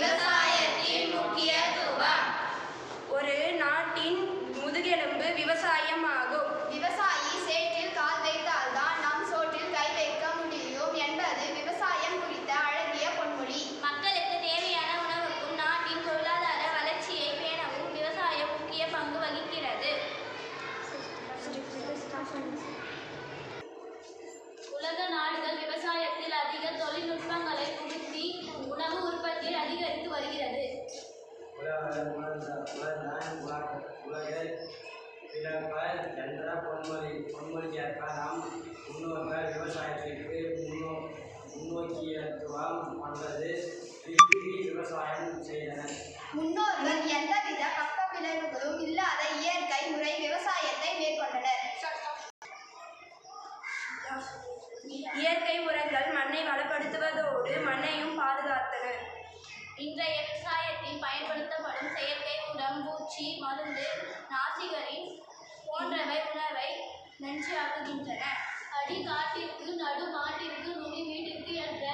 விவசாயத்தின் முக்கியத்துவம். ஒரு நாட்டின் முதுகெலும்பு விவசாயம் ஆகும். விவசாயி சேற்றில் கால் வைத்தால்தான் நம் சோற்றில் கை வைக்க முடியும் என்பது விவசாயம் குறித்த அழகிய பொன்மொழி. மக்களுக்கு தேவையான உணவுக்கும் நாட்டின் பொருளாதார வளர்ச்சியை பேணவும் விவசாயம் முக்கிய பங்கு வகிக்கிறது. உலக நாடுகள் விவசாயத்தில் அதிக தொழில்நுட்பங்களை புகுத்தி உணவு உற்பத்தியை அதிகரித்து வருகிறது. என்ற பொன்மொழிக்கேற்ப நம் முன்னோர்கள் விவசாயத்திற்கு முன்னோக்கியத்துவம் கொண்டது விவசாயம் செய்தனர். முன்னோர்கள் எந்தவித பக்க விளைவுகளும் இல்லாத இயற்கை முறை விவசாயத்தை மேற்கொண்டனர். இயற்கை உரங்கள் மண்ணை வளப்படுத்துவதோடு மண்ணையும் பாதுகாத்தனர். இன்றைய விவசாயத்தில் பயன்படுத்தப்படும் செயற்கை உரம், பூச்சி மருந்து, நாசிகளின் போன்றவை உணவை நஞ்சாக்குகின்றன. அடி காட்டிற்கு நடு மாட்டிற்கு நுனி வீட்டிற்கு என்ற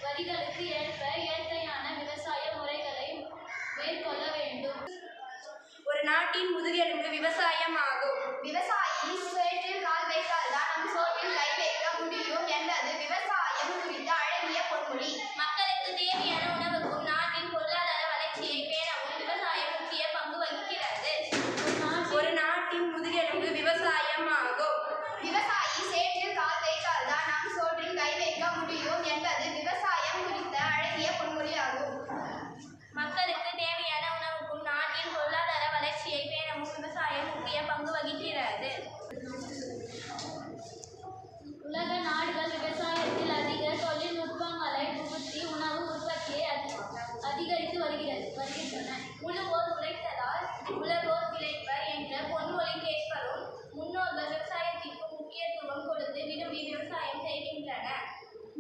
வரிகளுக்கு ஏற்ப இயற்கையான விவசாய முறைகளை மேற்கொள்ள வேண்டும். ஒரு நாட்டின் முதுகெலும்பு விவசாயம் ஆகும். விவசாயி சேற்றில் கால் வைத்தால்தான் நம் சோற்றில் கை வைக்க முடியும் என்பது விவசாயம் குறித்த அழகிய பொன்மொழி. மக்களுக்கு தேவையான உணவுக்கும் நாட்டின் பொருளாதார வளர்ச்சியை பேணவும் விவசாயம் முக்கிய பங்கு வகிக்கிறது. ஒரு நாட்டின் முதுகெலும்பு விவசாயம் ஆகும். விவசாயி சேற்றில் கால் வைத்தால்தான் நம் சோற்றில் கை வைக்க முடியும் என்பது விவசாயம் குறித்த அழகிய பொன்மொழி ஆகும். மக்களுக்கு தேவையான உணவுக்கும் நாட்டின் பொருளாதார வளர்ச்சியை பேணவும் விவசாயம் முக்கிய பங்கு வகிக்கிறது. உலக நாடுகள் விவசாயத்தில் அதிக தொழில்நுட்பங்களை புகுத்தி உணவு உற்பத்தியை அதிகரித்து வருகின்றன. உழுவோர் உழைத்ததால் உலகோர் பிழைப்பர் என்ற பொன்மொழி கேட்பதும் முன்னோர்கள் விவசாயத்திற்கு முக்கியத்துவம் கொடுத்து விரும்பி விவசாயம் செய்கின்றனர்.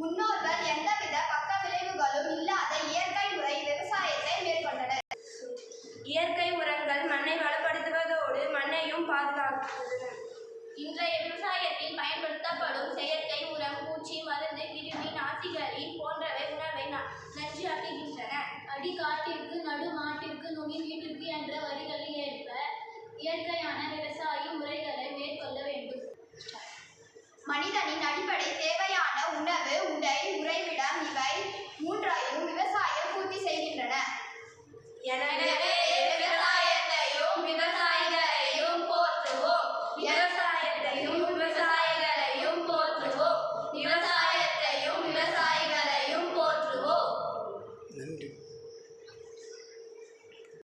முன்னோர்கள் எந்தவித பக்க விளைவுகளும் இல்லாத இயற்கை முறை விவசாயத்தை மேற்கொண்டனர். இயற்கை உரங்கள் மண்ணை வளப்படுத்துவதோடு மண்ணையும் பாதுகாத்தனர். இன்றைய விவசாயத்தில் பயன்படுத்தப்படும் செயற்கை உரம், பூச்சி மருந்து, கிருமி நாசிகளின் போன்றவை உணவை நஞ்சாக்குகின்றன. அடி காட்டிற்கு நடு மாட்டிற்கு நுனி வீட்டிற்கு என்ற வரிகளில் ஏற்ப இயற்கையான விவசாய முறைகளை மேற்கொள்ள வேண்டும். மனிதனின் அடிப்படை தேவை